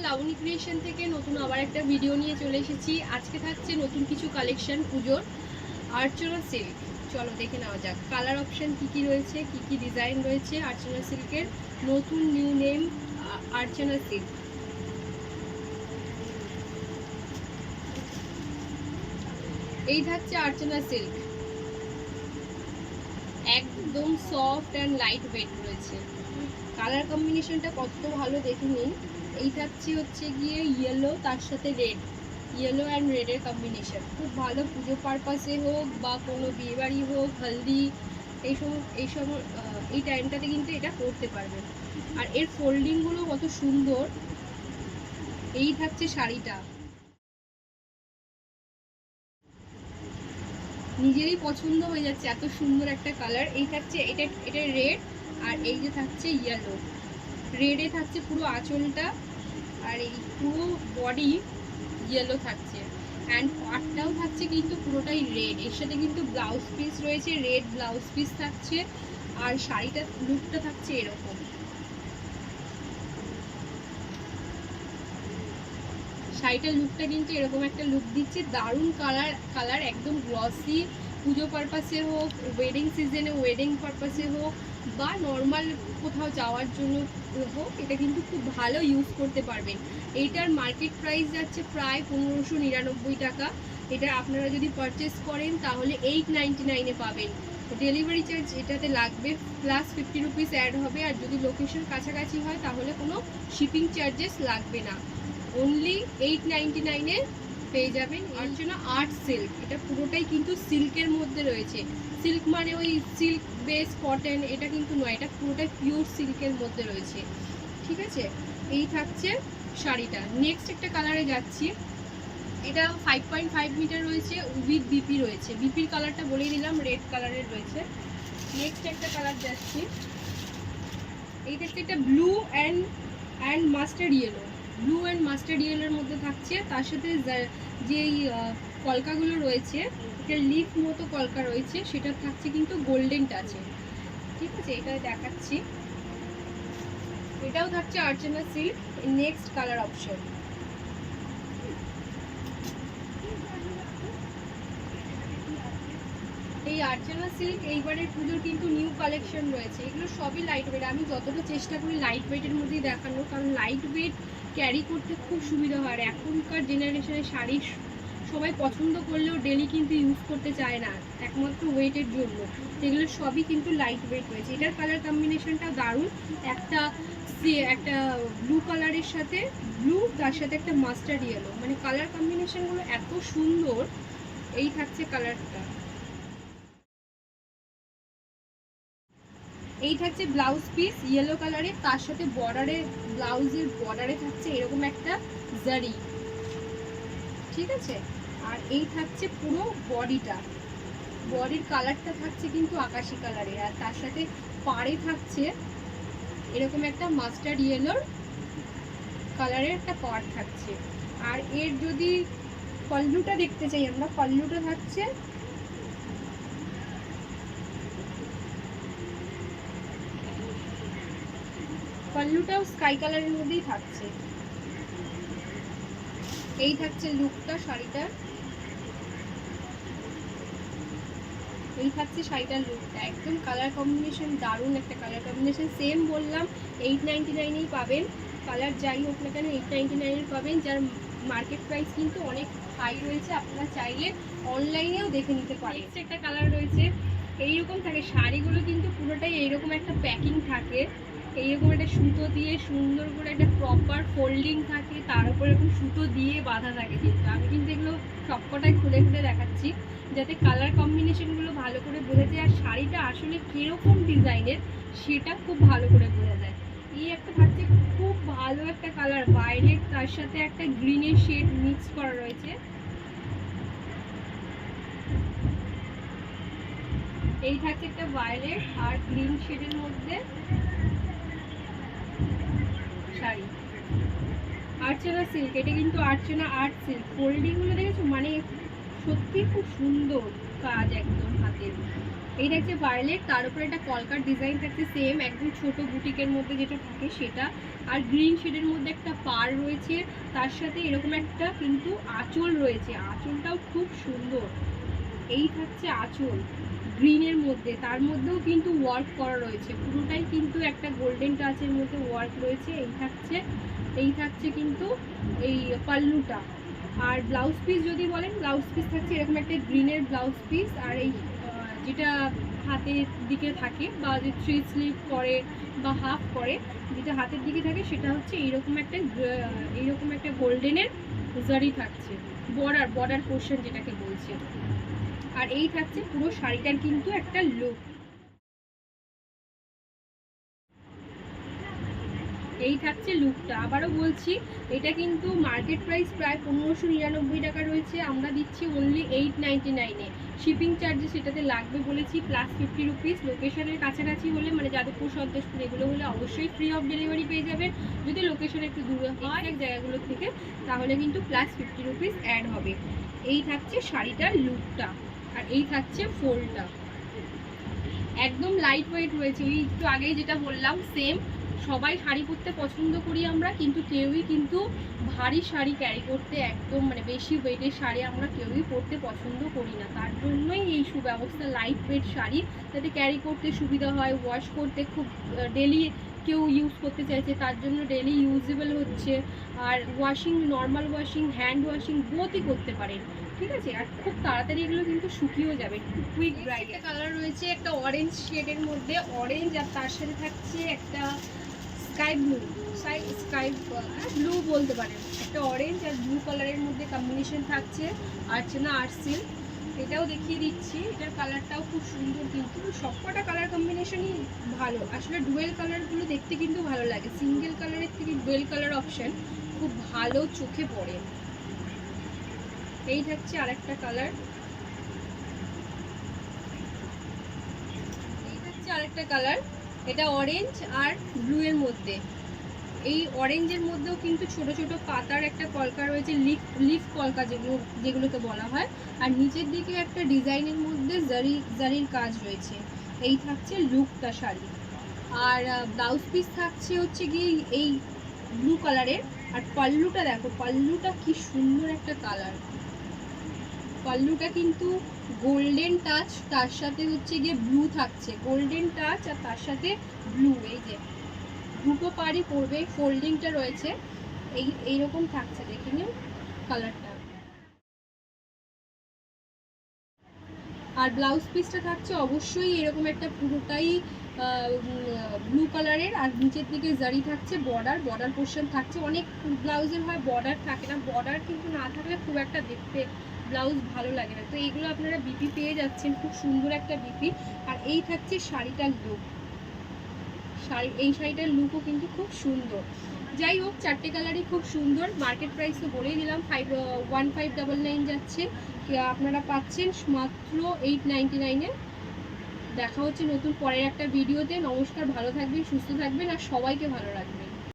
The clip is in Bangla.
লাবণী ক্রিয়েশন থেকে নতুন আবার একটা ভিডিও নিয়ে চলে এসেছি। আজকে থাকছে নতুন কিছু কালেকশন পুজোর আর্চনা সিল্ক। চলো দেখে নেওয়া যাক কালার অপশন কি কি রয়েছে, কি কি ডিজাইন রয়েছে আর্চনা সিল্কের। নতুন নিউ নেম আর্চনা সিল্ক। এই থাকছে আর্চনা সিল্ক, একদম সফট অ্যান্ড লাইট ওয়েট রয়েছে। কালার কম্বিনেশনটা কত ভালো দেখে নিন। এই হচ্ছে গিয়ে ইয়েলো, তার সাথে রেড, ইয়েলো অ্যান্ড রেডের কম্বিনেশন খুব ভালো। পুজো পারপাসে হোক বা কোনো বিয়েবাড়ি হোক, হলদি, এইসব এই টাইমটাতে কিন্তু এটা করতে পারবেন। আর এর ফোল্ডিংগুলো কত সুন্দর। এই থাকছে শাড়িটা, নিজেরই পছন্দ হয়ে যাচ্ছে, এত সুন্দর একটা কালার। এই থাকছে এটা রেড, আর এই যে থাকছে ইয়েলো। রেডে থাকছে পুরো আঁচলটা, আর এই পুরো বডি ইয়েলো থাকছে, অ্যান্ড পাটটাও থাকছে কিন্তু পুরোটাই রেড। এর সাথে কিন্তু ব্লাউজ পিস রয়েছে, রেড ব্লাউজ পিস থাকছে। আর শাড়িটার লুকটা থাকছে এরকম। শাড়িটার লুকটা কিন্তু এরকম একটা লুক দিচ্ছে, দারুণ কালার একদম গ্লসি। পুজো পারপাসে হোক, ওয়েডিং সিজনে ওয়েডিং পারপাসে হোক, বা নর্মাল কোথাও যাওয়ার জন্য হোক, এটা কিন্তু খুব ভালো ইউজ করতে পারবেন। এইটার মার্কেট প্রাইস যাচ্ছে প্রায় 1599 টাকা। এটা আপনারা যদি পারচেস করেন তাহলে 899-এ পাবেন। ডেলিভারি চার্জ এটাতে লাগবে, প্লাস 50 রুপিস অ্যাড হবে। আর যদি লোকেশন কাছাকাছি হয় তাহলে কোনো শিপিং চার্জেস লাগবে না। অনলি 899-এ পেয়ে যাবেন আর্চনা আর্ট সিল্ক। এটা পুরোটাই কিন্তু সিল্কের মধ্যে রয়েছে। সিল্ক মানে ওই সিল্ক বেস কটন, এটা কিন্তু নয়, এটা পুরোটাই পিওর সিল্কের মধ্যে রয়েছে। ঠিক আছে, এই থাকছে শাড়িটা। নেক্সট একটা কালারে যাচ্ছি। এটা 5.5 মিটার রয়েছে, উইথ বিপি রয়েছে। বিপির কালারটা বলেই দিলাম, রেড কালারের রয়েছে। নেক্সট একটা কালার যাচ্ছি। এই থাকছে একটা blue and mustard yellow. Blue and mustard ইয়েলোর মধ্যে থাকছে, তার সাথে যেই কলকাগুলো রয়েছে, এটা লিফ মতো কলকা রয়েছে, সেটা থাকছে কিন্তু গোল্ডেন টাচে। ঠিক আছে, এটা দেখাচ্ছি। এটাও থাকছে আর্চনা সিল্ক। নেক্সট কালার অপশন, এই আর্চনা সিল্ক এইবারের পুজোর কিন্তু নিউ কালেকশন রয়েছে। এগুলো সবই লাইট ওয়েট। আমি যতটা চেষ্টা করি লাইট ওয়েটের মধ্যেই দেখানোর, কারণ লাইট ওয়েট ক্যারি করতে খুব সুবিধা হয়। আর এখনকার জেনারেশনের শাড়ি সবাই পছন্দ করলেও ডেলি কিন্তু ইউজ করতে চায় না, একমাত্র ওয়েটের জন্য। এগুলো সবই কিন্তু লাইট ওয়েট রয়েছে। এটার কালার কম্বিনেশনটা দারুণ। একটা ব্লু কালারের সাথে ব্লু, তার সাথে একটা মাস্টার্ড ইয়েলো, মানে কালার কম্বিনেশনগুলো এত সুন্দর। এই থাকছে কালারটা। এই থাকছে ব্লাউজ পিস ইয়েলো কালারের, তার সাথে বর্ডারে, ব্লাউজের বর্ডারে থাকছে এরকম একটা জারি। ঠিক আছে, আর এই থাকছে পুরো বডিটা, বডির কালারটা থাকছে কিন্তু আকাশি কালারের। আর তার সাথে পাড়ে থাকছে এরকম একটা মাস্টার্ড ইয়েলোর কালারের একটা পাড় থাকছে। আর এর যদি পল্লুটা দেখতে চাই আমরা, পল্লুটা থাকছে পল্লুটাও স্কাই কালারের মধ্যেই থাকছে। এই থাকছে লুকটা শাড়িটার। এই থাকছে শাড়িটার লুকটা, একদম কালার কম্বিনেশন দারুণ একটা কালার কম্বিনেশন। সেম বললাম 899-এই পাবেন। কালার যাই হোক না কেন 899-এর পাবেন, যার মার্কেট প্রাইস কিন্তু অনেক হাই রয়েছে। আপনারা চাইলে অনলাইনেও দেখে নিতে পারেন। একটা কালার রয়েছে, এইরকম থাকে শাড়িগুলো কিন্তু পুরোটাই এইরকম একটা প্যাকিং থাকে, এইরকম একটা সুতো দিয়ে সুন্দর করে একটা প্রপার ফোল্ডিং থাকে, তার উপর এরকম সুতো দিয়ে বাঁধা থাকে। কিন্তু আমি কিন্তু এগুলো সবকটাই খুলে খুলে দেখাচ্ছি, যাতে কালার কম্বিনেশনগুলো ভালো করে বোঝা যায়, আর শাড়িটা আসলে কীরকম ডিজাইনের সেটা খুব ভালো করে বোঝা যায়। এই একটা থাকছে খুব ভালো একটা কালার, বাইরে তার সাথে একটা গ্রিনের শেড মিক্স করা রয়েছে। এই থাকছে একটা ভায়োলেট আর গ্রিন শেডের মধ্যে শাড়ি। আর্চনা সিল্ক, এটা কিন্তু আর্চনা আর্ট সিল্ক। ফোল্ডিংগুলো দেখেছো, মানে সত্যি খুব সুন্দর কাজ, একদম হাতের। এই থাকছে ভায়োলেট, তার উপরে একটা কলকার ডিজাইন থাকছে সেম একদম ছোট বুটিকের মধ্যে যেটা থাকে সেটা। আর গ্রিন শেডের মধ্যে একটা পার রয়েছে, তার সাথে এরকম একটা কিন্তু আঁচল রয়েছে, আঁচলটাও খুব সুন্দর। এই থাকছে আঁচল গ্রিনের মধ্যে, তার মধ্যেও কিন্তু ওয়ার্ক করা রয়েছে, পুরোটাই কিন্তু একটা গোল্ডেন টাচের মধ্যে ওয়ার্ক রয়েছে। এই থাকছে কিন্তু এই পাল্লুটা। আর ব্লাউজ পিস যদি বলেন, ব্লাউজ পিস থাকছে এরকম একটা গ্রিনের ব্লাউজ পিস। আর এই যেটা হাতের দিকে থাকে বা যে 3 স্লিভ করে বা হাফ করে, যেটা হাতের দিকে থাকে সেটা হচ্ছে এইরকম একটা গোল্ডেনের জারি থাকছে, বর্ডার পোর্শন যেটাকে বলছে। আর এই থাকছে পুরো শাড়িটার কিন্তু একটা লুক। এই থাকছে লুকটা। আবারও বলছি, এটা কিন্তু মার্কেট প্রাইস প্রায় 1599 টাকা রয়েছে, আমরা দিচ্ছি অনলি 899-এ। শিপিং চার্জেস এটাতে লাগবে বলেছি প্লাস 50 রুপিস। লোকেশনের কাছাকাছি হলে, মানে যাদবপুর, সন্তোষপুর এগুলো হলে অবশ্যই ফ্রি অফ ডেলিভারি পেয়ে যাবেন। যদি লোকেশন একটু দূরে হয় এক জায়গাগুলো থেকে, তাহলে কিন্তু প্লাস 50 রুপিস অ্যাড হবে। এই থাকছে শাড়িটার লুকটা। আর এই থাকছে ফোলটা, একদম লাইট ওয়েট রয়েছে। এই একটু আগেই যেটা বললাম সেম, সবাই শাড়ি পরতে পছন্দ করি আমরা, কিন্তু কেউই কিন্তু ভারী শাড়ি ক্যারি করতে, একদম মানে বেশি ওয়েটের শাড়ি আমরা কেউই পরতে পছন্দ করি না। তার জন্যই এই সুব্যবস্থা, লাইট ওয়েট শাড়ি যাতে ক্যারি করতে সুবিধা হয়, ওয়াশ করতে খুব ডেলি কেউ ইউজ করতে চাইছে তার জন্য ডেলি ইউজেবল হচ্ছে। আর washing, normal washing, hand washing বোথই করতে পারেন, ঠিক আছে। আর খুব তাড়াতাড়ি এগুলো কিন্তু শুকিয়েও যাবে, খুব কুইক ড্রাই। একটা কালার রয়েছে একটা অরেঞ্জ শেডের মধ্যে, অরেঞ্জ, আর তার সাথে থাকছে একটা স্কাই ব্লু বলতে পারেন, একটা অরেঞ্জ আর ব্লু কালারের মধ্যে কম্বিনেশন থাকছে। আর্চনা আর্ট সিল্ক, এটাও দেখিয়ে দিচ্ছি, এটার কালারটাও খুব সুন্দর, কিন্তু সবকটা কালার কম্বিনেশনই ভালো। আসলে ডুয়েল কালারগুলো দেখতে কিন্তু ভালো লাগে, সিঙ্গেল কালারের থেকে ডুয়েল কালার অপশন খুব ভালো চোখে পড়ে। এই থাকছে আরেকটা কালার, এটা অরেঞ্জ আর ব্লু এর মধ্যে। এই অরেঞ্জের মধ্যেও কিন্তু ছোট ছোট পাতার একটা কলকা রয়েছে, লিফ কলকা যেগুলোকে বলা হয়। আর নিচের দিকে একটা ডিজাইনের মধ্যে জারির কাজ রয়েছে। এই থাকছে লুকটা শাড়ি। আর ব্লাউজ পিস থাকছে হচ্ছে গিয়ে এই ব্লু কালারের। আর পাল্লুটা দেখো, পাল্লুটা কি সুন্দর একটা কালার, পাল্লুটা কিন্তু গোল্ডেন টাচ, তার সাথে হচ্ছে গিয়ে ব্লু থাকছে, গোল্ডেন টাচ আর তার সাথে ব্লু। এই যে দুটো পাড়ই পড়বে, ফোল্ডিংটা রয়েছে, এইরকম থাকছে, দেখে নিন কালারটা। আর ব্লাউজ পিসটা থাকছে অবশ্যই এরকম একটা পুরোটাই ব্লু কালারের। আর নিচের দিকে জারি থাকছে, বর্ডার পোর্শন থাকছে। অনেক ব্লাউজের হয় বর্ডার থাকে না, বর্ডার কিন্তু না থাকলে খুব একটা দেখতে ব্লাউজ ভালো লাগে না। তো এইগুলো আপনারা বিপি পেয়ে যাচ্ছেন, খুব সুন্দর একটা বিপি। আর এই থাকছে শাড়িটার লুক, এই শাড়িটার লুকও কিন্তু খুব সুন্দর। যাই হোক, চারটে কালারই খুব সুন্দর। মার্কেট প্রাইস তো বলেই দিলাম, 1599 যাচ্ছে, আপনারা পাচ্ছেন মাত্র 899-এ। দেখা হচ্ছে নতুন পরের একটা ভিডিওতে। নমস্কার, ভালো থাকবেন, সুস্থ থাকবেন, আর সবাইকে ভালো রাখবেন।